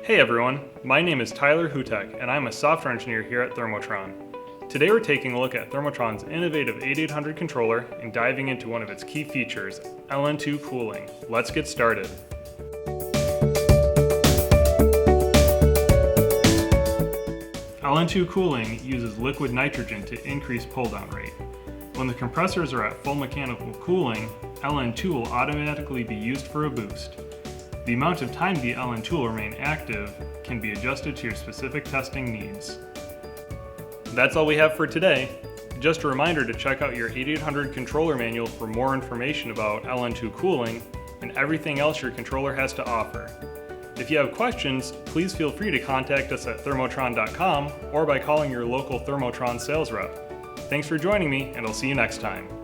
Hey everyone, my name is Tyler Hutek and I'm a software engineer here at Thermotron. Today we're taking a look at Thermotron's innovative 8800 controller and diving into one of its key features, LN2 Cooling. Let's get started. LN2 Cooling uses liquid nitrogen to increase pull-down rate. When the compressors are at full mechanical cooling, LN2 will automatically be used for a boost. The amount of time the LN2 will remain active can be adjusted to your specific testing needs. That's all we have for today. Just a reminder to check out your 8800 controller manual for more information about LN2 cooling and everything else your controller has to offer. If you have questions, please feel free to contact us at thermotron.com or by calling your local Thermotron sales rep. Thanks for joining me, and I'll see you next time.